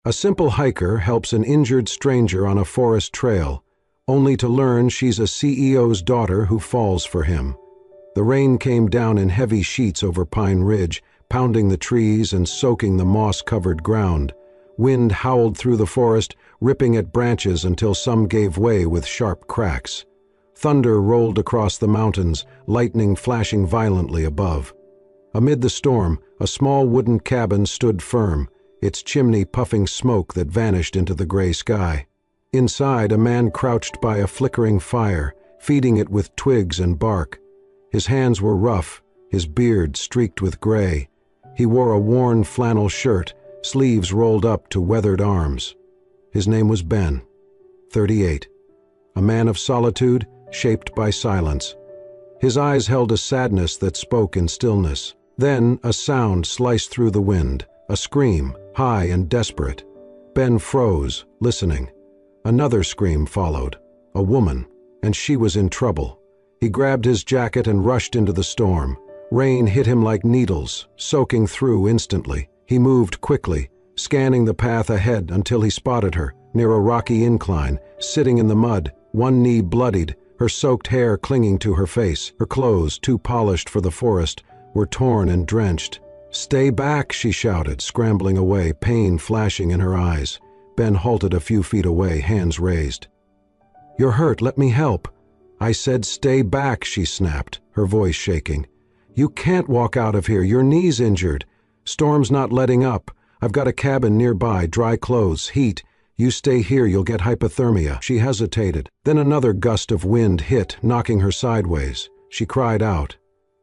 A simple hiker helps an injured stranger on a forest trail, only to learn she's a CEO's daughter who falls for him. The rain came down in heavy sheets over Pine Ridge, pounding the trees and soaking the moss-covered ground. Wind howled through the forest, ripping at branches until some gave way with sharp cracks. Thunder rolled across the mountains, lightning flashing violently above. Amid the storm, a small wooden cabin stood firm, its chimney puffing smoke that vanished into the gray sky. Inside, a man crouched by a flickering fire, feeding it with twigs and bark. His hands were rough, his beard streaked with gray. He wore a worn flannel shirt, sleeves rolled up to weathered arms. His name was Ben, 38, a man of solitude, shaped by silence. His eyes held a sadness that spoke in stillness. Then a sound sliced through the wind, a scream, high and desperate. Ben froze, listening. Another scream followed, a woman, and she was in trouble. He grabbed his jacket and rushed into the storm. Rain hit him like needles, soaking through instantly. He moved quickly, scanning the path ahead until he spotted her, near a rocky incline, sitting in the mud, one knee bloodied, her soaked hair clinging to her face. Her clothes, too polished for the forest, were torn and drenched. "Stay back," she shouted, scrambling away, pain flashing in her eyes. Ben halted a few feet away, hands raised. "You're hurt, let me help." "I said stay back," she snapped, her voice shaking. "You can't walk out of here, your knee's injured. Storm's not letting up. I've got a cabin nearby, dry clothes, heat. You stay here, you'll get hypothermia." She hesitated. Then another gust of wind hit, knocking her sideways. She cried out.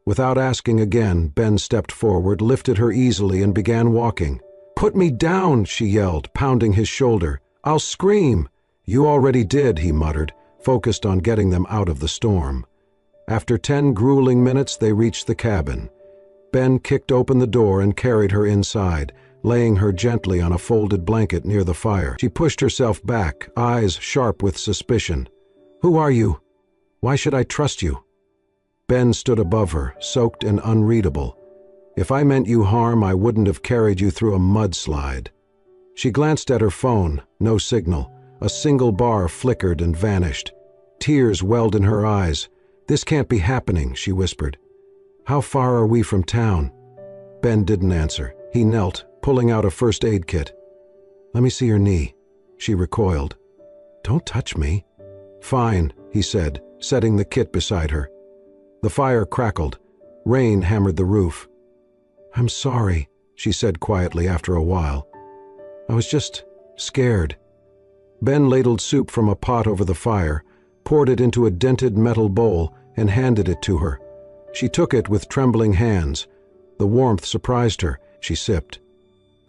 Without asking again, Ben stepped forward, lifted her easily, and began walking. "Put me down," she yelled, pounding his shoulder. "I'll scream." "You already did," he muttered, focused on getting them out of the storm. After 10 grueling minutes, they reached the cabin. Ben kicked open the door and carried her inside, laying her gently on a folded blanket near the fire. She pushed herself back, eyes sharp with suspicion. "Who are you? Why should I trust you?" Ben stood above her, soaked and unreadable. "If I meant you harm, I wouldn't have carried you through a mudslide." She glanced at her phone, no signal. A single bar flickered and vanished. Tears welled in her eyes. "This can't be happening," she whispered. "How far are we from town?" Ben didn't answer. He knelt, pulling out a first aid kit. "Let me see your knee." She recoiled. "Don't touch me." "Fine," he said, setting the kit beside her. The fire crackled. Rain hammered the roof. "I'm sorry," she said quietly after a while. "I was just scared." Ben ladled soup from a pot over the fire, poured it into a dented metal bowl, and handed it to her. She took it with trembling hands. The warmth surprised her. She sipped.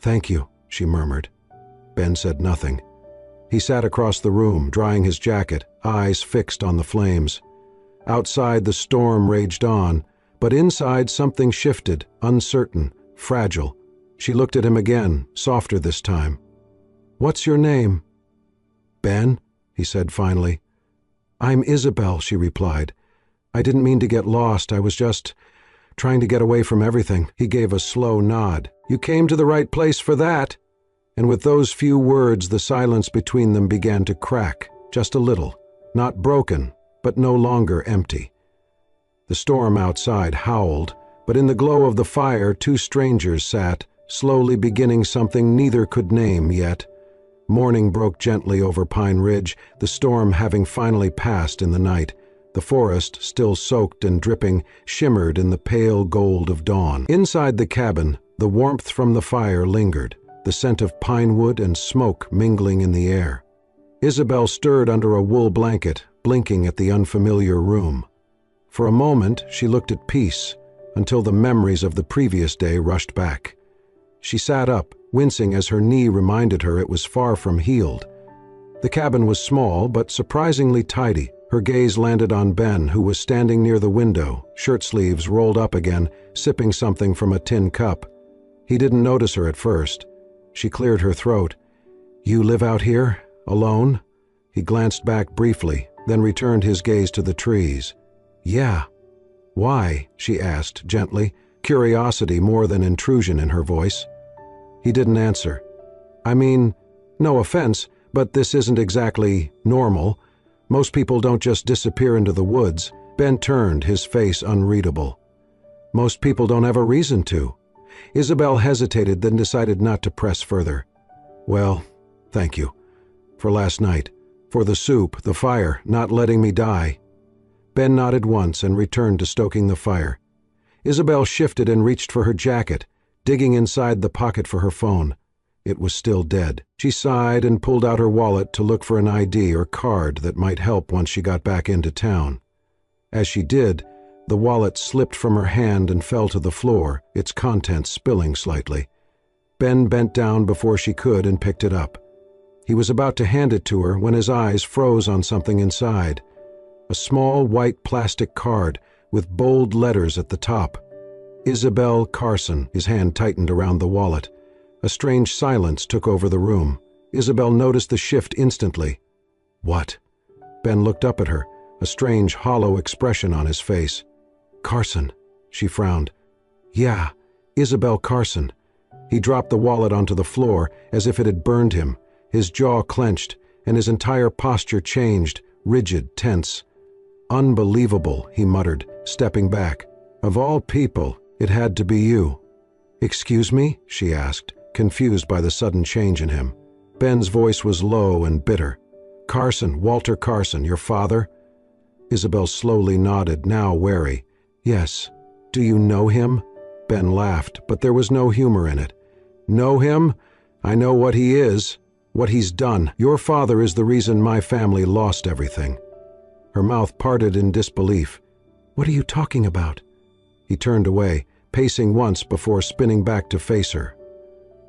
"Thank you," she murmured. Ben said nothing. He sat across the room, drying his jacket, eyes fixed on the flames. Outside, the storm raged on, but inside something shifted, uncertain, fragile. She looked at him again, softer this time. "What's your name?" "Ben," he said finally. "I'm Isabel," she replied. "I didn't mean to get lost. I was just trying to get away from everything." He gave a slow nod. "You came to the right place for that." And with those few words, the silence between them began to crack, just a little, not broken, but no longer empty. The storm outside howled, but in the glow of the fire, 2 strangers sat, slowly beginning something neither could name yet. Morning broke gently over Pine Ridge, the storm having finally passed in the night. The forest, still soaked and dripping, shimmered in the pale gold of dawn. Inside the cabin, the warmth from the fire lingered, the scent of pine wood and smoke mingling in the air. Isabel stirred under a wool blanket, blinking at the unfamiliar room. For a moment, she looked at peace, until the memories of the previous day rushed back. She sat up, wincing as her knee reminded her it was far from healed. The cabin was small, but surprisingly tidy. Her gaze landed on Ben, who was standing near the window, shirt sleeves rolled up again, sipping something from a tin cup. He didn't notice her at first. She cleared her throat. "You live out here? Alone?" He glanced back briefly, then returned his gaze to the trees. "Yeah." "Why?" she asked gently, curiosity more than intrusion in her voice. He didn't answer. "I mean, No offense, but this isn't exactly normal. Most people don't just disappear into the woods. Ben turned, his face unreadable. Most people don't have a reason to. Isabel hesitated, then decided not to press further. Well, thank you. For last night. For the soup, the fire, not letting me die. Ben nodded once and returned to stoking the fire. Isabel shifted and reached for her jacket, digging inside the pocket for her phone. It was still dead. She sighed and pulled out her wallet to look for an ID or card that might help once she got back into town. As she did, the wallet slipped from her hand and fell to the floor, its contents spilling slightly. Ben bent down before she could and picked it up. He was about to hand it to her when his eyes froze on something inside. A small white plastic card with bold letters at the top. Isabel Carson. His hand tightened around the wallet. A strange silence took over the room. Isabel noticed the shift instantly. What? Ben looked up at her, a strange, hollow expression on his face. Carson, she frowned. Yeah, Isabel Carson. He dropped the wallet onto the floor as if it had burned him. His jaw clenched, and his entire posture changed, rigid, tense. Unbelievable, he muttered, stepping back. Of all people, it had to be you. Excuse me? She asked, confused by the sudden change in him. Ben's voice was low and bitter. Carson, Walter Carson, your father? Isabel slowly nodded, now wary. Yes. Do you know him? Ben laughed, but there was no humor in it. Know him? I know what he is, what he's done. Your father is the reason my family lost everything. Her mouth parted in disbelief. What are you talking about? He turned away, pacing once before spinning back to face her.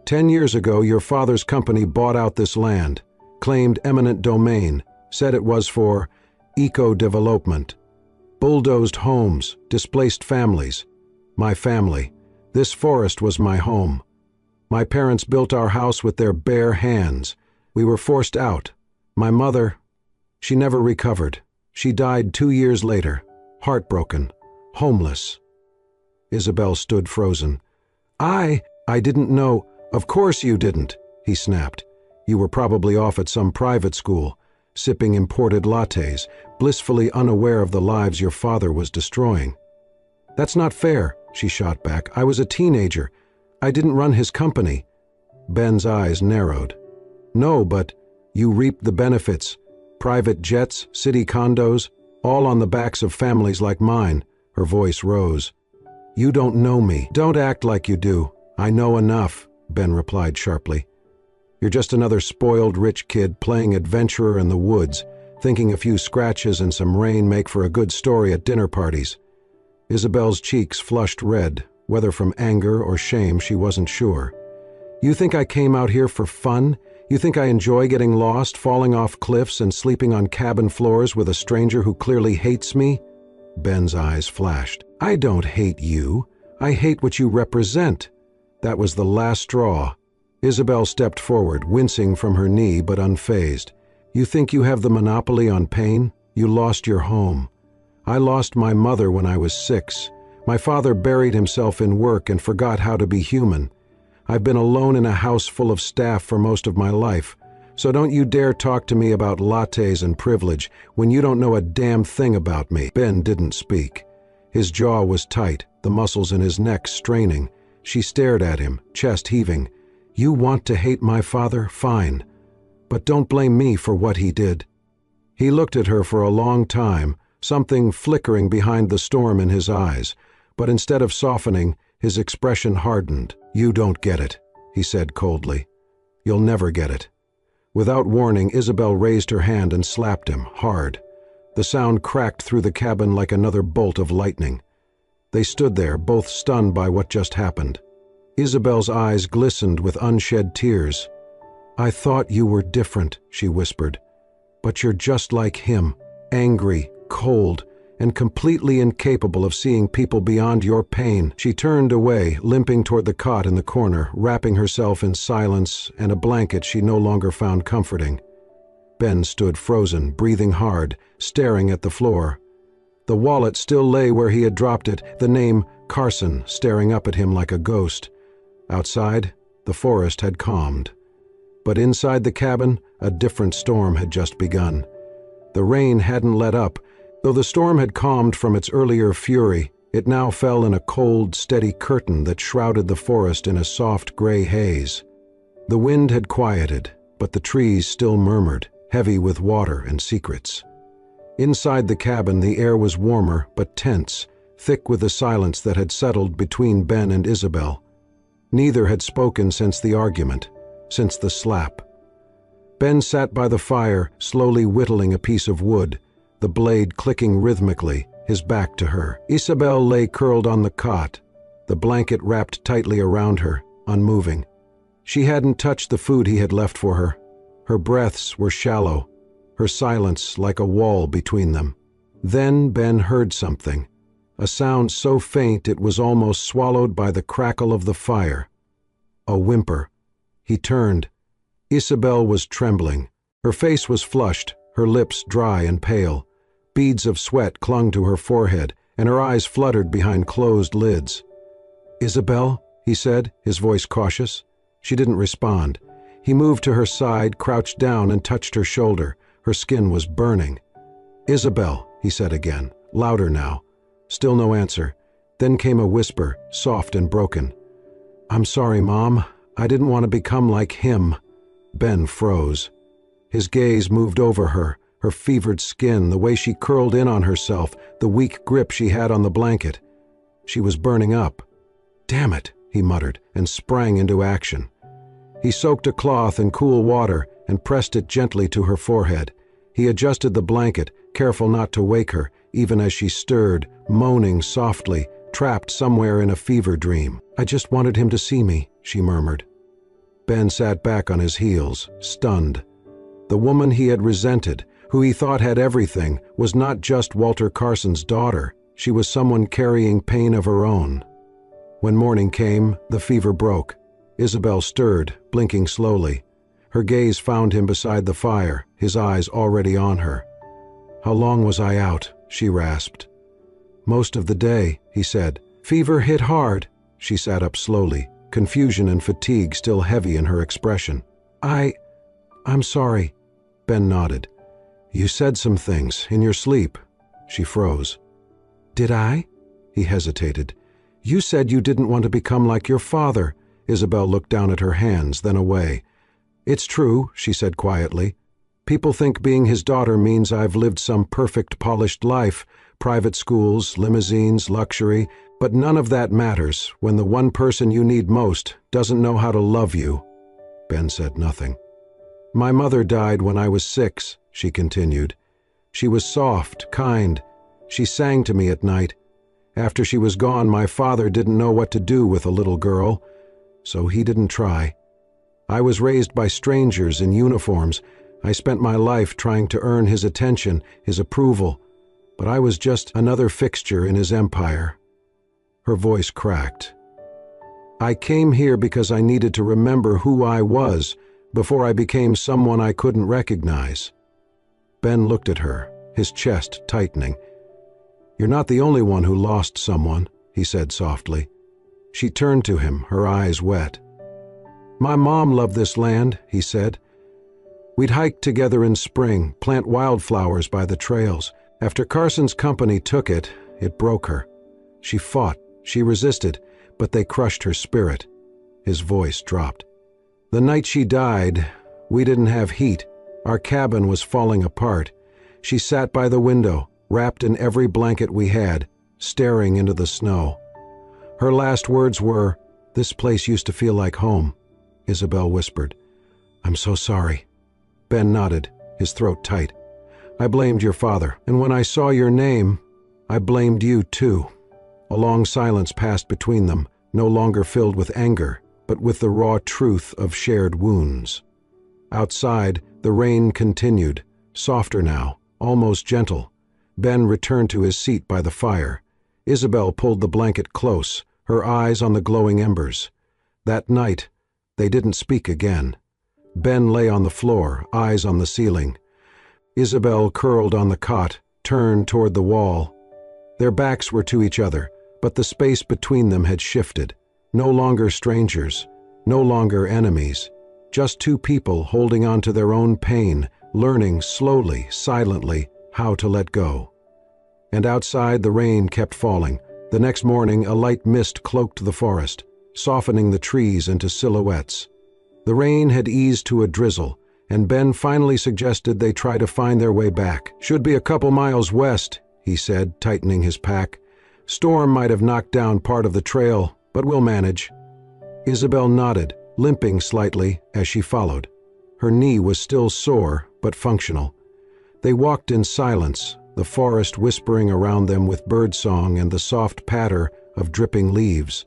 10 years ago, your father's company bought out this land, claimed eminent domain, said it was for eco-development. Bulldozed homes, displaced families. My family. This forest was my home. My parents built our house with their bare hands. We were forced out. My mother, she never recovered. She died 2 years later, heartbroken, homeless. Isabel stood frozen. I didn't know. Of course you didn't, he snapped. You were probably off at some private school, sipping imported lattes, blissfully unaware of the lives your father was destroying. That's not fair, she shot back. I was a teenager. I didn't run his company. Ben's eyes narrowed. No, but you reaped the benefits. Private jets, city condos, all on the backs of families like mine. Her voice rose. You don't know me. Don't act like you do. I know enough, Ben replied sharply. You're just another spoiled rich kid playing adventurer in the woods, thinking a few scratches and some rain make for a good story at dinner parties. Isabel's cheeks flushed red, whether from anger or shame she wasn't sure. You think I came out here for fun? You think I enjoy getting lost, falling off cliffs, and sleeping on cabin floors with a stranger who clearly hates me? Ben's eyes flashed. I don't hate you. I hate what you represent. That was the last straw. Isabel stepped forward, wincing from her knee but unfazed. You think you have the monopoly on pain? You lost your home. I lost my mother when I was 6. My father buried himself in work and forgot how to be human. I've been alone in a house full of staff for most of my life, so don't you dare talk to me about lattes and privilege when you don't know a damn thing about me. Ben didn't speak. His jaw was tight, the muscles in his neck straining. She stared at him, chest heaving. You want to hate my father? Fine. But don't blame me for what he did. He looked at her for a long time, something flickering behind the storm in his eyes, but instead of softening, his expression hardened. You don't get it, he said coldly. You'll never get it. Without warning, Isabel raised her hand and slapped him, hard. The sound cracked through the cabin like another bolt of lightning. They stood there, both stunned by what just happened. Isabel's eyes glistened with unshed tears. I thought you were different, she whispered. But you're just like him, angry, cold, and completely incapable of seeing people beyond your pain. She turned away, limping toward the cot in the corner, wrapping herself in silence and a blanket she no longer found comforting. Ben stood frozen, breathing hard, staring at the floor. The wallet still lay where he had dropped it, the name Carson staring up at him like a ghost. Outside, the forest had calmed. But inside the cabin, a different storm had just begun. The rain hadn't let up. Though the storm had calmed from its earlier fury, it now fell in a cold, steady curtain that shrouded the forest in a soft gray haze. The wind had quieted, but the trees still murmured, heavy with water and secrets. Inside the cabin, the air was warmer but tense, thick with the silence that had settled between Ben and Isabel. Neither had spoken since the argument, since the slap. Ben sat by the fire, slowly whittling a piece of wood, the blade clicking rhythmically, his back to her. Isabel lay curled on the cot, the blanket wrapped tightly around her, unmoving. She hadn't touched the food he had left for her. Her breaths were shallow, her silence like a wall between them. Then Ben heard something, a sound so faint it was almost swallowed by the crackle of the fire. A whimper. He turned. Isabel was trembling. Her face was flushed, her lips dry and pale. Beads of sweat clung to her forehead, and her eyes fluttered behind closed lids. "Isabel?" he said, his voice cautious. She didn't respond. He moved to her side, crouched down, and touched her shoulder. Her skin was burning. "Isabel," he said again, louder now. Still no answer. Then came a whisper, soft and broken. "I'm sorry, Mom. I didn't want to become like him." Ben froze. His gaze moved over her, her fevered skin, the way she curled in on herself, the weak grip she had on the blanket. She was burning up. "Damn it," he muttered, and sprang into action. He soaked a cloth in cool water and pressed it gently to her forehead. He adjusted the blanket, careful not to wake her, even as she stirred, moaning softly, trapped somewhere in a fever dream. "I just wanted him to see me," she murmured. Ben sat back on his heels, stunned. The woman he had resented, who he thought had everything, was not just Walter Carson's daughter. She was someone carrying pain of her own. When morning came, the fever broke. Isabel stirred, blinking slowly. Her gaze found him beside the fire, his eyes already on her. "How long was I out?" she rasped. "Most of the day," he said. "Fever hit hard." She sat up slowly, confusion and fatigue still heavy in her expression. I'm sorry." Ben nodded. "You said some things in your sleep." She froze. "Did I?" He hesitated. "You said you didn't want to become like your father." Isabel looked down at her hands, then away. "It's true," she said quietly. "People think being his daughter means I've lived some perfect, polished life, private schools, limousines, luxury, but none of that matters when the one person you need most doesn't know how to love you." Ben said nothing. "My mother died when I was 6, she continued. "She was soft, kind. She sang to me at night. After she was gone, my father didn't know what to do with a little girl, so he didn't try. I was raised by strangers in uniforms. I spent my life trying to earn his attention, his approval, but I was just another fixture in his empire." Her voice cracked. "I came here because I needed to remember who I was before I became someone I couldn't recognize." Ben looked at her, his chest tightening. "You're not the only one who lost someone," he said softly. She turned to him, her eyes wet. "My mom loved this land," he said. "We'd hike together in spring, plant wildflowers by the trails. After Carson's company took it, it broke her. She fought, she resisted, but they crushed her spirit." His voice dropped. "The night she died, we didn't have heat. Our cabin was falling apart. She sat by the window, wrapped in every blanket we had, staring into the snow. Her last words were, 'This place used to feel like home.'" Isabel whispered, "I'm so sorry." Ben nodded, his throat tight. "I blamed your father, and when I saw your name, I blamed you too." A long silence passed between them, no longer filled with anger, but with the raw truth of shared wounds. Outside, the rain continued, softer now, almost gentle. Ben returned to his seat by the fire. Isabel pulled the blanket close, her eyes on the glowing embers. That night, they didn't speak again. Ben lay on the floor, eyes on the ceiling. Isabel curled on the cot, turned toward the wall. Their backs were to each other, but the space between them had shifted. No longer strangers, no longer enemies. Just two people holding on to their own pain, learning slowly, silently, how to let go. And outside, the rain kept falling. The next morning, a light mist cloaked the forest, softening the trees into silhouettes. The rain had eased to a drizzle, and Ben finally suggested they try to find their way back. "Should be a couple miles west," he said, tightening his pack. "Storm might have knocked down part of the trail, but we'll manage." Isabel nodded, limping slightly as she followed. Her knee was still sore, but functional. They walked in silence, the forest whispering around them with birdsong and the soft patter of dripping leaves.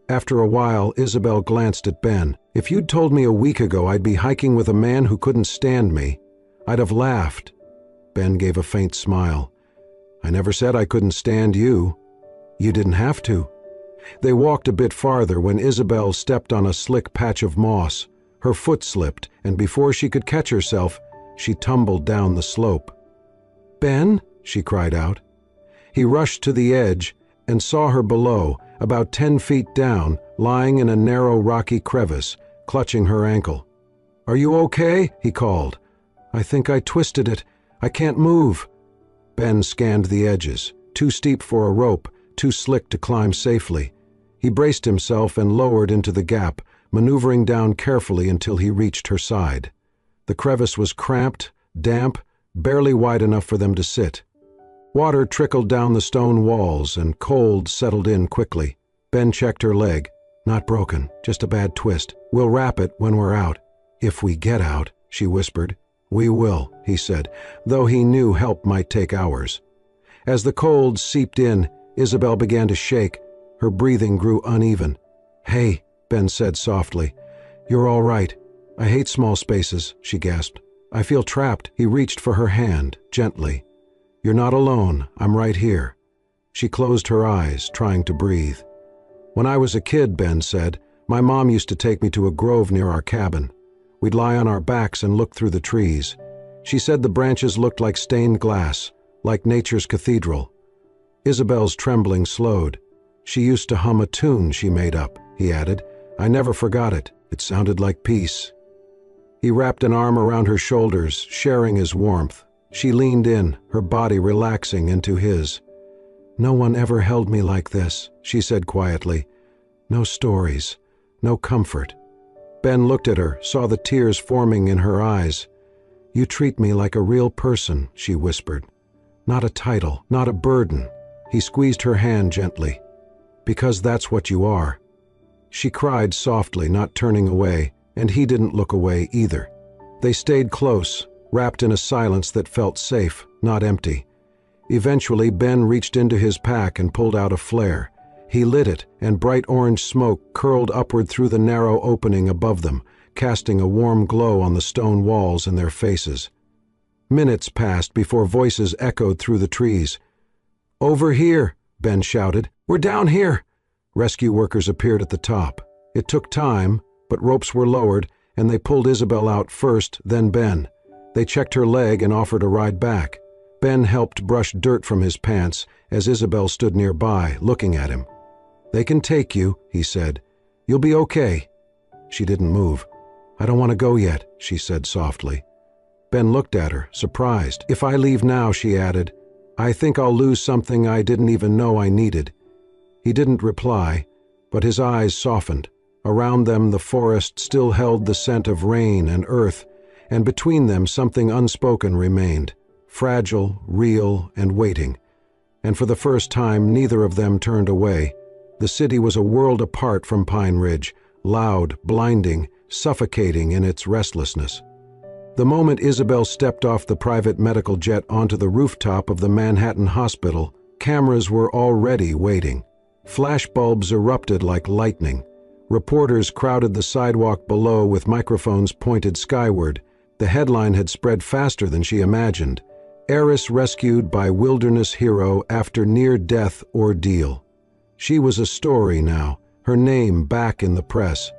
After a while, Isabel glanced at Ben. "If you'd told me a week ago I'd be hiking with a man who couldn't stand me, I'd have laughed." Ben gave a faint smile. "I never said I couldn't stand you." "You didn't have to." They walked a bit farther when Isabel stepped on a slick patch of moss. Her foot slipped, and before she could catch herself, she tumbled down the slope. "Ben?" she cried out. He rushed to the edge and saw her below, about 10 feet down, lying in a narrow rocky crevice, clutching her ankle. "Are you okay?" he called. "I think I twisted it. I can't move." Ben scanned the edges, too steep for a rope, too slick to climb safely. He braced himself and lowered into the gap, maneuvering down carefully until he reached her side. The crevice was cramped, damp, barely wide enough for them to sit. Water trickled down the stone walls and cold settled in quickly. Ben checked her leg. "Not broken, just a bad twist. We'll wrap it when we're out." "If we get out," she whispered. "We will," he said, though he knew help might take hours. As the cold seeped in, Isabel began to shake. Her breathing grew uneven. "Hey," Ben said softly. "You're all right." "I hate small spaces," she gasped. "I feel trapped." He reached for her hand, gently. "You're not alone. I'm right here." She closed her eyes, trying to breathe. "When I was a kid," Ben said, "my mom used to take me to a grove near our cabin. We'd lie on our backs and look through the trees. She said the branches looked like stained glass, like nature's cathedral." Isabel's trembling slowed. "She used to hum a tune she made up," he added. "I never forgot it. It sounded like peace." He wrapped an arm around her shoulders, sharing his warmth. She leaned in, her body relaxing into his. "No one ever held me like this," she said quietly. "No stories, no comfort." Ben looked at her, saw the tears forming in her eyes. "You treat me like a real person," she whispered. "Not a title, not a burden." He squeezed her hand gently. "Because that's what you are." She cried softly, not turning away, and he didn't look away either. They stayed close, wrapped in a silence that felt safe, not empty. Eventually, Ben reached into his pack and pulled out a flare. He lit it, and bright orange smoke curled upward through the narrow opening above them, casting a warm glow on the stone walls and their faces. Minutes passed before voices echoed through the trees. "Over here," Ben shouted. "We're down here." Rescue workers appeared at the top. It took time, but ropes were lowered, and they pulled Isabel out first, then Ben. They checked her leg and offered a ride back. Ben helped brush dirt from his pants as Isabel stood nearby, looking at him. "They can take you," he said. "You'll be okay." She didn't move. "I don't want to go yet," she said softly. Ben looked at her, surprised. "If I leave now," she added, "I think I'll lose something I didn't even know I needed." He didn't reply, but his eyes softened. Around them the forest still held the scent of rain and earth, and between them something unspoken remained, fragile, real, and waiting. And for the first time neither of them turned away. The city was a world apart from Pine Ridge, loud, blinding, suffocating in its restlessness. The moment Isabel stepped off the private medical jet onto the rooftop of the Manhattan hospital, cameras were already waiting. Flashbulbs erupted like lightning. Reporters crowded the sidewalk below with microphones pointed skyward. The headline had spread faster than she imagined. "Heiress rescued by wilderness hero after near-death ordeal." She was a story now, her name back in the press.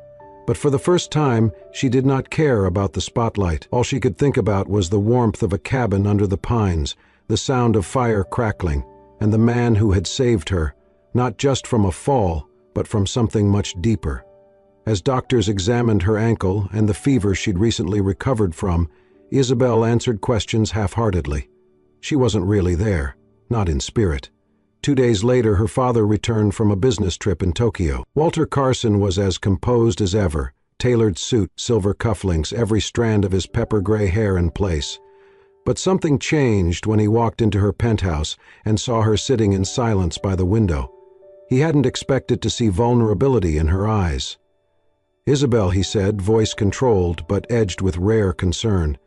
But for the first time, she did not care about the spotlight. All she could think about was the warmth of a cabin under the pines, the sound of fire crackling, and the man who had saved her, not just from a fall, but from something much deeper. As doctors examined her ankle and the fever she'd recently recovered from, Isabel answered questions half-heartedly. She wasn't really there, not in spirit. 2 days later, her father returned from a business trip in Tokyo. Walter Carson was as composed as ever, tailored suit, silver cufflinks, every strand of his pepper-gray hair in place. But something changed when he walked into her penthouse and saw her sitting in silence by the window. He hadn't expected to see vulnerability in her eyes. "Isabel," he said, voice controlled but edged with rare concern,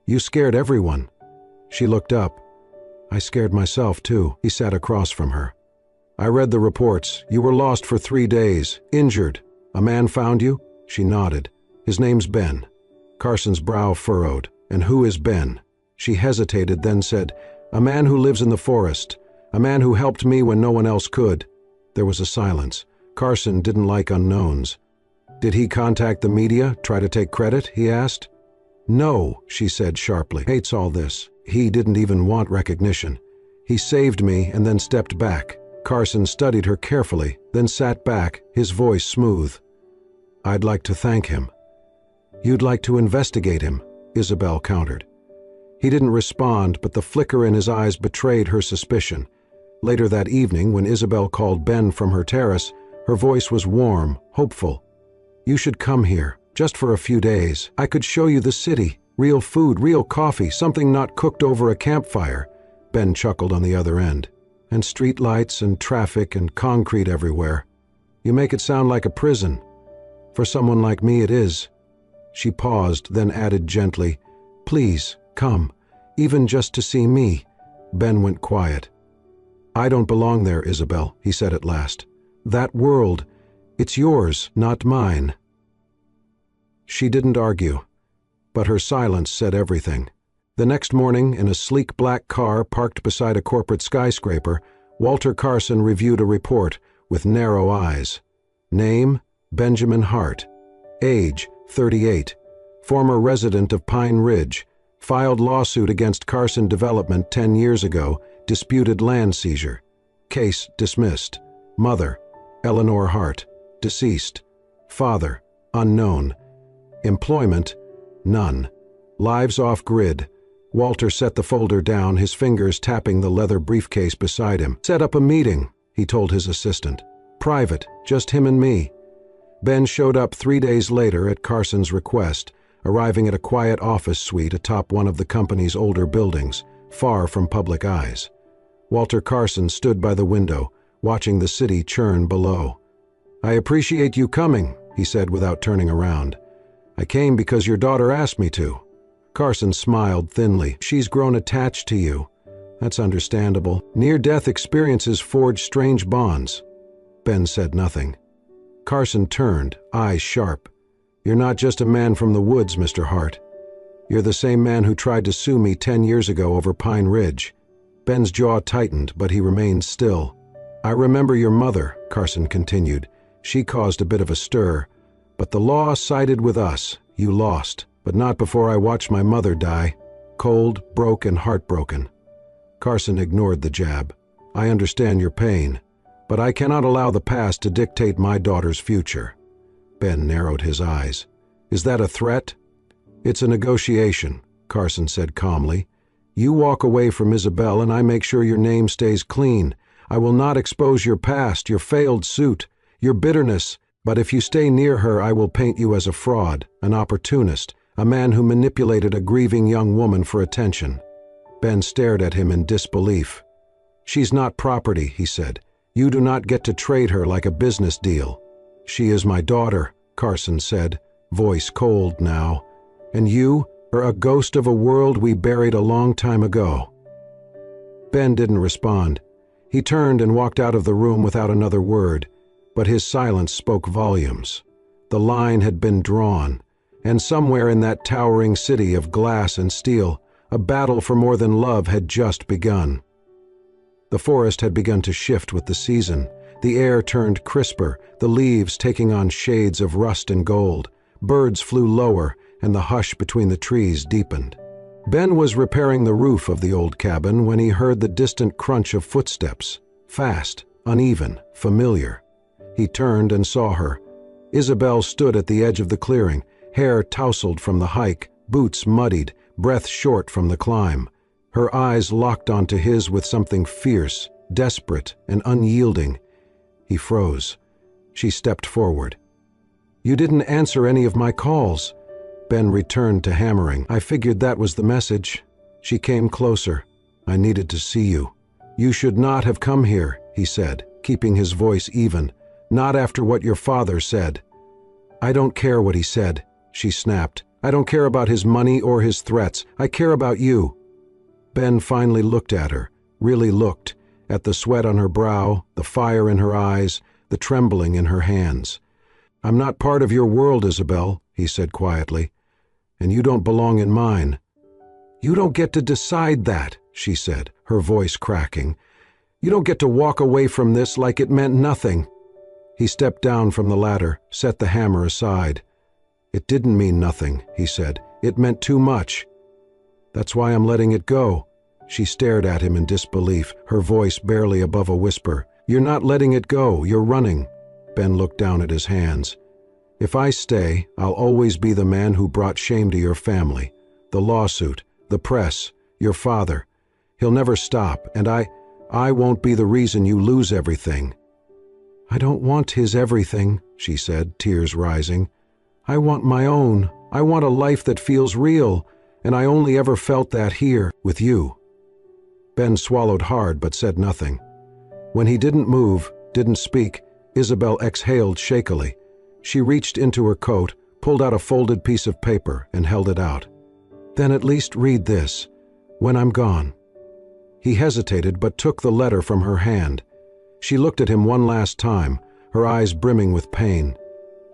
"you scared everyone." She looked up. "I scared myself, too." He sat across from her. "I read the reports. You were lost for 3 days, injured. A man found you?" She nodded. "His name's Ben." Carson's brow furrowed. "And who is Ben?" She hesitated, then said, "A man who lives in the forest. A man who helped me when no one else could." There was a silence. Carson didn't like unknowns. "Did he contact the media, try to take credit?" he asked. "No," she said sharply. "Hates all this. He didn't even want recognition. He saved me and then stepped back." Carson studied her carefully, then sat back, his voice smooth. "I'd like to thank him." "You'd like to investigate him," Isabel countered. He didn't respond, but the flicker in his eyes betrayed her suspicion. Later that evening, when Isabel called Ben from her terrace, her voice was warm, hopeful. "You should come here, just for a few days. I could show you the city, real food, real coffee, something not cooked over a campfire." Ben chuckled on the other end. "And street lights and traffic and concrete everywhere. You make it sound like a prison. For someone like me it is." She paused, then added gently, "Please, come, even just to see me." Ben went quiet. "I don't belong there, Isabel," he said at last. "That world, it's yours, not mine." She didn't argue, but her silence said everything. The next morning, in a sleek black car parked beside a corporate skyscraper, Walter Carson reviewed a report with narrow eyes. Name, Benjamin Hart. Age, 38. Former resident of Pine Ridge. Filed lawsuit against Carson Development 10 years ago, disputed land seizure. Case dismissed. Mother, Eleanor Hart. Deceased. Father, unknown. Employment, none. Lives off-grid. Walter set the folder down, his fingers tapping the leather briefcase beside him. "Set up a meeting," he told his assistant. "Private, just him and me." Ben showed up 3 days later at Carson's request, arriving at a quiet office suite atop one of the company's older buildings, far from public eyes. Walter Carson stood by the window, watching the city churn below. "I appreciate you coming," he said without turning around. "I came because your daughter asked me to." Carson smiled thinly. "She's grown attached to you." "That's understandable. Near-death experiences forge strange bonds." Ben said nothing. Carson turned, eyes sharp. "You're not just a man from the woods, Mr. Hart. You're the same man who tried to sue me 10 years ago over Pine Ridge." Ben's jaw tightened, but he remained still. "I remember your mother," Carson continued. "She caused a bit of a stir. But the law sided with us. You lost. But not before I watched my mother die. Cold, broke, and heartbroken." Carson ignored the jab. "I understand your pain, but I cannot allow the past to dictate my daughter's future." Ben narrowed his eyes. "Is that a threat?" "It's a negotiation," Carson said calmly. "You walk away from Isabel and I make sure your name stays clean. I will not expose your past, your failed suit, your bitterness, but if you stay near her I will paint you as a fraud, an opportunist, a man who manipulated a grieving young woman for attention." Ben stared at him in disbelief. "She's not property," he said. "You do not get to trade her like a business deal." "She is my daughter," Carson said, voice cold now. "And you are a ghost of a world we buried a long time ago." Ben didn't respond. He turned and walked out of the room without another word, but his silence spoke volumes. The line had been drawn, and somewhere in that towering city of glass and steel, a battle for more than love had just begun. The forest had begun to shift with the season. The air turned crisper, the leaves taking on shades of rust and gold. Birds flew lower, and the hush between the trees deepened. Ben was repairing the roof of the old cabin when he heard the distant crunch of footsteps. Fast, uneven, familiar. He turned and saw her. Isabel stood at the edge of the clearing, hair tousled from the hike, boots muddied, breath short from the climb. Her eyes locked onto his with something fierce, desperate, and unyielding. He froze. She stepped forward. "You didn't answer any of my calls." Ben returned to hammering. "I figured that was the message." She came closer. "I needed to see you." "You should not have come here," he said, keeping his voice even. "Not after what your father said." "I don't care what he said," she snapped. "I don't care about his money or his threats. I care about you." Ben finally looked at her, really looked, at the sweat on her brow, the fire in her eyes, the trembling in her hands. "I'm not part of your world, Isabel," he said quietly, "and you don't belong in mine." "You don't get to decide that," she said, her voice cracking. "You don't get to walk away from this like it meant nothing." He stepped down from the ladder, set the hammer aside. "It didn't mean nothing," he said. "It meant too much. That's why I'm letting it go." She stared at him in disbelief, her voice barely above a whisper. "You're not letting it go, you're running." Ben looked down at his hands. "If I stay, I'll always be the man who brought shame to your family. The lawsuit, the press, your father. He'll never stop, and I won't be the reason you lose everything." "I don't want his everything," she said, tears rising. "I want my own. I want a life that feels real, and I only ever felt that here, with you." Ben swallowed hard but said nothing. When he didn't move, didn't speak, Isabel exhaled shakily. She reached into her coat, pulled out a folded piece of paper, and held it out. "Then at least read this, when I'm gone." He hesitated but took the letter from her hand. She looked at him one last time, her eyes brimming with pain.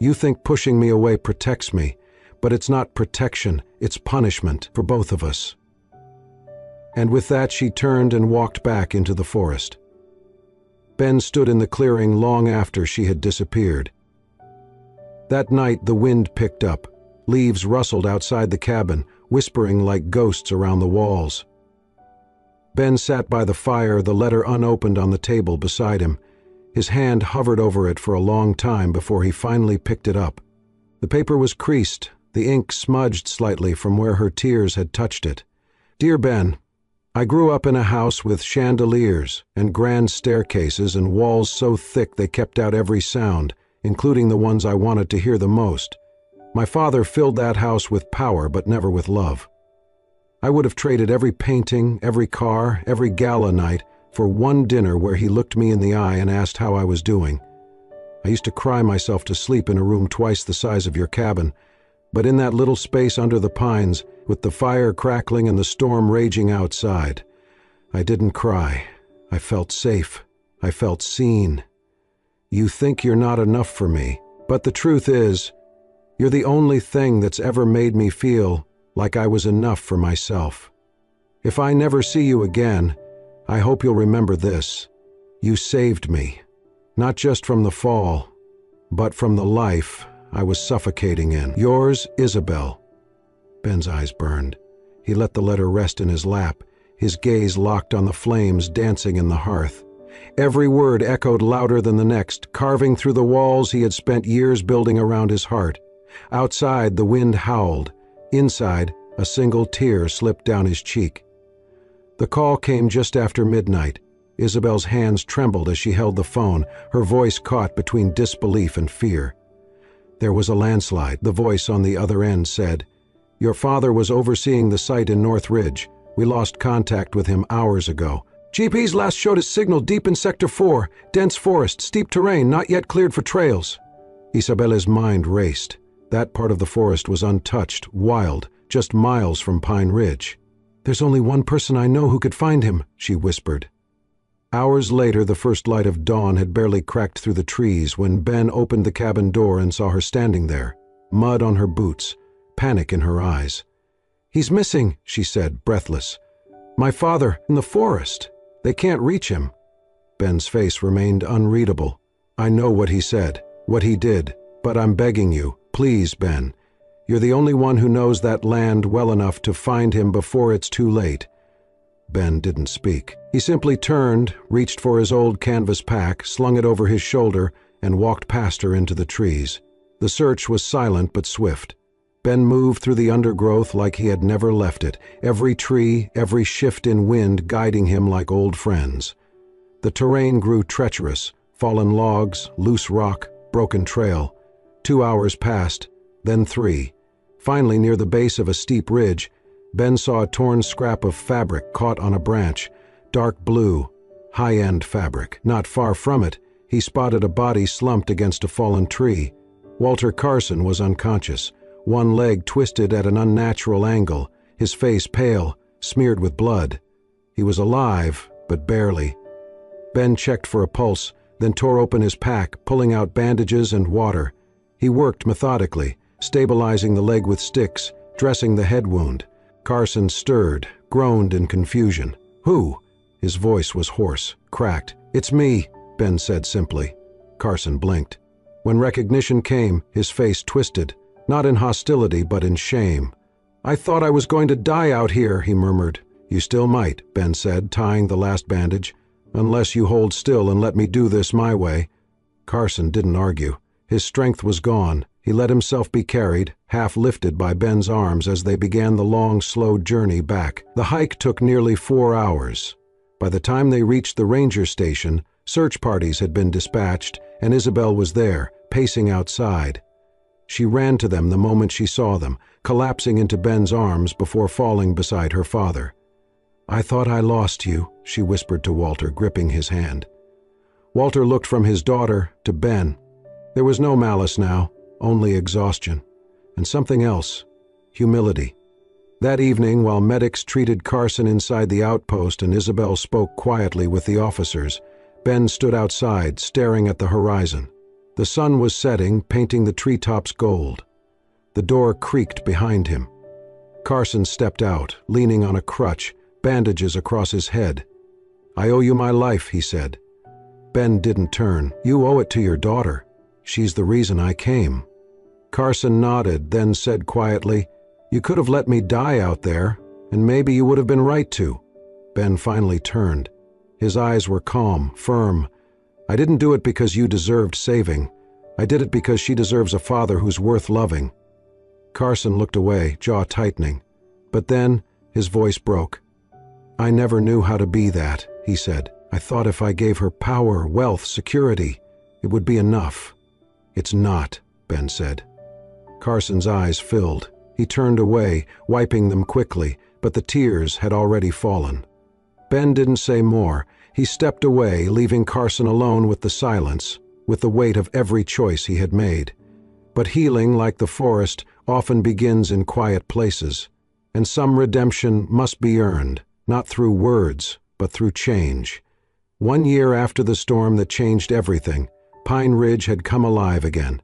"You think pushing me away protects me, but it's not protection, it's punishment for both of us." And with that she turned and walked back into the forest. Ben stood in the clearing long after she had disappeared. That night the wind picked up. Leaves rustled outside the cabin, whispering like ghosts around the walls. Ben sat by the fire, the letter unopened on the table beside him. His hand hovered over it for a long time before he finally picked it up. The paper was creased, the ink smudged slightly from where her tears had touched it. "Dear Ben, I grew up in a house with chandeliers and grand staircases and walls so thick they kept out every sound, including the ones I wanted to hear the most. My father filled that house with power but never with love. I would have traded every painting, every car, every gala night for one dinner where he looked me in the eye and asked how I was doing. I used to cry myself to sleep in a room twice the size of your cabin, but in that little space under the pines, with the fire crackling and the storm raging outside, I didn't cry. I felt safe. I felt seen. You think you're not enough for me, but the truth is, you're the only thing that's ever made me feel like I was enough for myself. If I never see you again, I hope you'll remember this. You saved me, not just from the fall, but from the life I was suffocating in. Yours, Isabel." Ben's eyes burned. He let the letter rest in his lap, his gaze locked on the flames dancing in the hearth. Every word echoed louder than the next, carving through the walls he had spent years building around his heart. Outside, the wind howled. Inside, a single tear slipped down his cheek. The call came just after midnight. Isabel's hands trembled as she held the phone, her voice caught between disbelief and fear. "There was a landslide," the voice on the other end said. "Your father was overseeing the site in North Ridge. We lost contact with him hours ago. GP's last showed his signal deep in Sector 4, dense forest, steep terrain, not yet cleared for trails." Isabella's mind raced. That part of the forest was untouched, wild, just miles from Pine Ridge. "There's only one person I know who could find him," she whispered. Hours later, the first light of dawn had barely cracked through the trees when Ben opened the cabin door and saw her standing there, mud on her boots, panic in her eyes. "He's missing," she said, breathless. "My father, in the forest. They can't reach him." Ben's face remained unreadable. "I know what he said, what he did, but I'm begging you, please, Ben. You're the only one who knows that land well enough to find him before it's too late." Ben didn't speak. He simply turned, reached for his old canvas pack, slung it over his shoulder, and walked past her into the trees. The search was silent but swift. Ben moved through the undergrowth like he had never left it, every tree, every shift in wind guiding him like old friends. The terrain grew treacherous, fallen logs, loose rock, broken trail. 2 hours passed, then 3. Finally, near the base of a steep ridge, Ben saw a torn scrap of fabric caught on a branch, dark blue, high-end fabric. Not far from it, he spotted a body slumped against a fallen tree. Walter Carson was unconscious, one leg twisted at an unnatural angle, his face pale, smeared with blood. He was alive, but barely. Ben checked for a pulse, then tore open his pack, pulling out bandages and water. He worked methodically, stabilizing the leg with sticks, dressing the head wound. Carson stirred, groaned in confusion. "Who?" His voice was hoarse, cracked. "It's me," Ben said simply. Carson blinked. When recognition came, his face twisted, not in hostility but in shame. "I thought I was going to die out here," he murmured. "You still might," Ben said, tying the last bandage. "Unless you hold still and let me do this my way." Carson didn't argue. His strength was gone. He let himself be carried, half lifted by Ben's arms as they began the long, slow journey back. The hike took nearly 4 hours. By the time they reached the ranger station, search parties had been dispatched, and Isabel was there, pacing outside. She ran to them the moment she saw them, collapsing into Ben's arms before falling beside her father. "I thought I lost you," she whispered to Walter, gripping his hand. Walter looked from his daughter to Ben. There was no malice now, only exhaustion. And something else, humility. That evening, while medics treated Carson inside the outpost and Isabel spoke quietly with the officers, Ben stood outside, staring at the horizon. The sun was setting, painting the treetops gold. The door creaked behind him. Carson stepped out, leaning on a crutch, bandages across his head. "I owe you my life," he said. Ben didn't turn. "You owe it to your daughter. She's the reason I came." Carson nodded, then said quietly, "You could have let me die out there, and maybe you would have been right to." Ben finally turned. His eyes were calm, firm. "I didn't do it because you deserved saving. I did it because she deserves a father who's worth loving." Carson looked away, jaw tightening. But then his voice broke. "I never knew how to be that," he said. "I thought if I gave her power, wealth, security, it would be enough." "It's not," Ben said. Carson's eyes filled. He turned away, wiping them quickly, but the tears had already fallen. Ben didn't say more. He stepped away, leaving Carson alone with the silence, with the weight of every choice he had made. But healing, like the forest, often begins in quiet places, and some redemption must be earned, not through words, but through change. 1 year after the storm that changed everything, Pine Ridge had come alive again.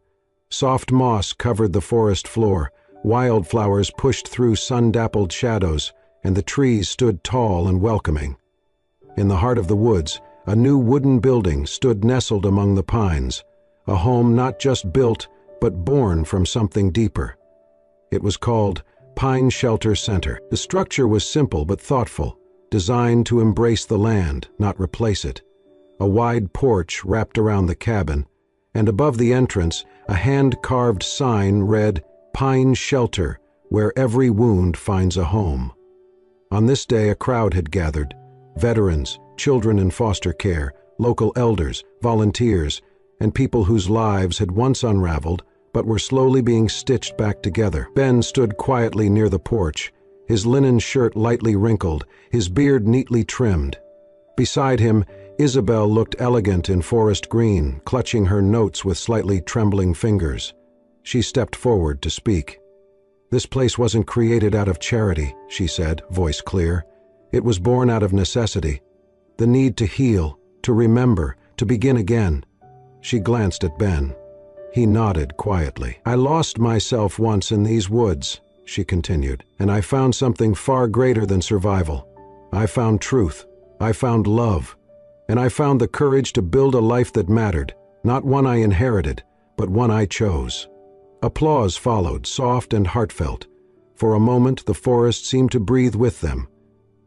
Soft moss covered the forest floor, wildflowers pushed through sun-dappled shadows, and the trees stood tall and welcoming. In the heart of the woods, a new wooden building stood nestled among the pines, a home not just built, but born from something deeper. It was called Pine Shelter Center. The structure was simple but thoughtful, designed to embrace the land, not replace it. A wide porch wrapped around the cabin, and above the entrance, a hand-carved sign read, "Pine Shelter, where every wound finds a home." On this day, a crowd had gathered. Veterans, children in foster care, local elders, volunteers, and people whose lives had once unraveled but were slowly being stitched back together. Ben stood quietly near the porch, his linen shirt lightly wrinkled, his beard neatly trimmed. Beside him, Isabel looked elegant in forest green, clutching her notes with slightly trembling fingers. She stepped forward to speak. "This place wasn't created out of charity," she said, voice clear. "It was born out of necessity. The need to heal, to remember, to begin again." She glanced at Ben. He nodded quietly. "I lost myself once in these woods," she continued, "and I found something far greater than survival. I found truth. I found love. And I found the courage to build a life that mattered, not one I inherited, but one I chose." Applause followed, soft and heartfelt. For a moment, the forest seemed to breathe with them.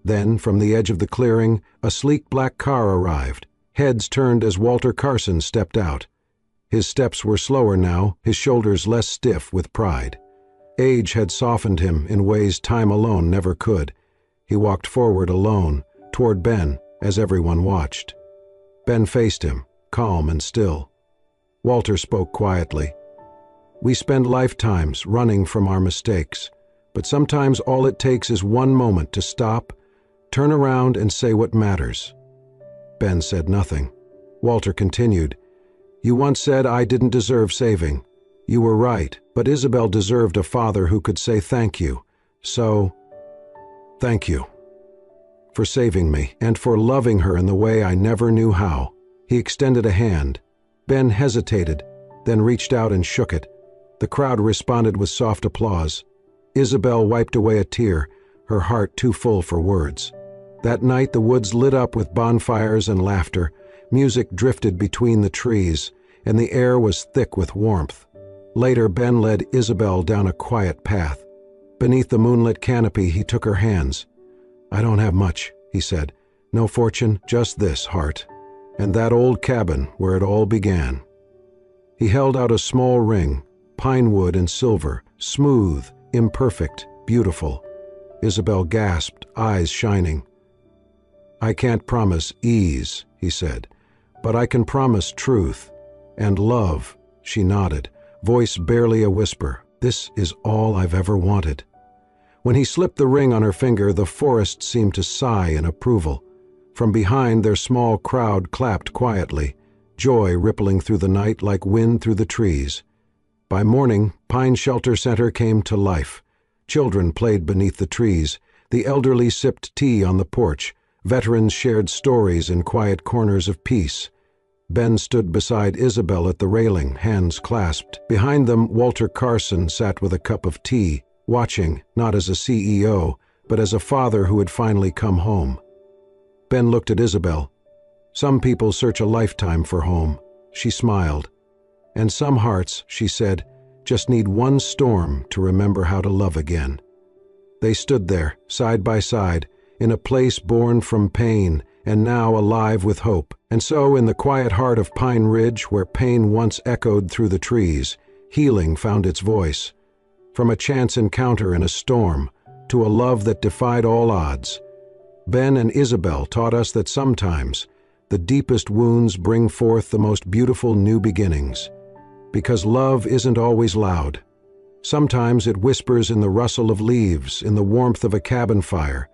Then, from the edge of the clearing, a sleek black car arrived. Heads turned as Walter Carson stepped out. His steps were slower now, his shoulders less stiff with pride. Age had softened him in ways time alone never could. He walked forward alone, toward Ben, as everyone watched. Ben faced him, calm and still. Walter spoke quietly. "We spend lifetimes running from our mistakes, but sometimes all it takes is one moment to stop, turn around and say what matters." Ben said nothing. Walter continued, "You once said I didn't deserve saving. You were right, but Isabel deserved a father who could say thank you. So, thank you for saving me and for loving her in the way I never knew how." He extended a hand. Ben hesitated, then reached out and shook it. The crowd responded with soft applause. Isabel wiped away a tear, her heart too full for words. That night the woods lit up with bonfires and laughter, music drifted between the trees, and the air was thick with warmth. Later Ben led Isabel down a quiet path. Beneath the moonlit canopy he took her hands. "I don't have much," he said. "No fortune, just this, heart. And that old cabin where it all began." He held out a small ring, pine wood and silver, smooth, imperfect, beautiful. Isabel gasped, eyes shining. "I can't promise ease," he said, "but I can promise truth and love." She nodded, voice barely a whisper. "This is all I've ever wanted." When he slipped the ring on her finger, the forest seemed to sigh in approval. From behind, their small crowd clapped quietly, joy rippling through the night like wind through the trees. By morning, Pine Shelter Center came to life. Children played beneath the trees. The elderly sipped tea on the porch. Veterans shared stories in quiet corners of peace. Ben stood beside Isabel at the railing, hands clasped. Behind them, Walter Carson sat with a cup of tea, watching, not as a CEO, but as a father who had finally come home. Ben looked at Isabel. "Some people search a lifetime for home." She smiled. "And some hearts," she said, "just need one storm to remember how to love again." They stood there, side by side, in a place born from pain and now alive with hope. And so, in the quiet heart of Pine Ridge, where pain once echoed through the trees, healing found its voice. From a chance encounter in a storm to a love that defied all odds, Ben and Isabel taught us that sometimes the deepest wounds bring forth the most beautiful new beginnings. Because love isn't always loud. Sometimes it whispers in the rustle of leaves, in the warmth of a cabin fire,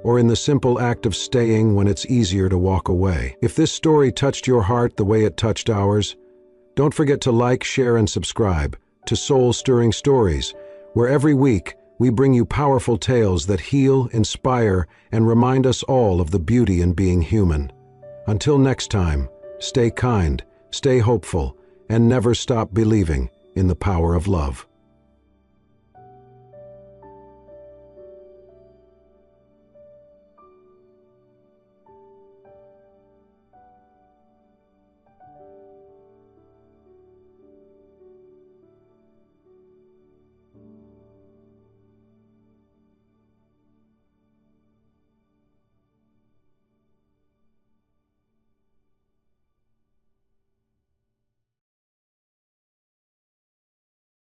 or in the simple act of staying when it's easier to walk away. If this story touched your heart the way it touched ours, don't forget to like, share, and subscribe to Soul-Stirring Stories, where every week we bring you powerful tales that heal, inspire, and remind us all of the beauty in being human. Until next time, stay kind, stay hopeful, and never stop believing in the power of love.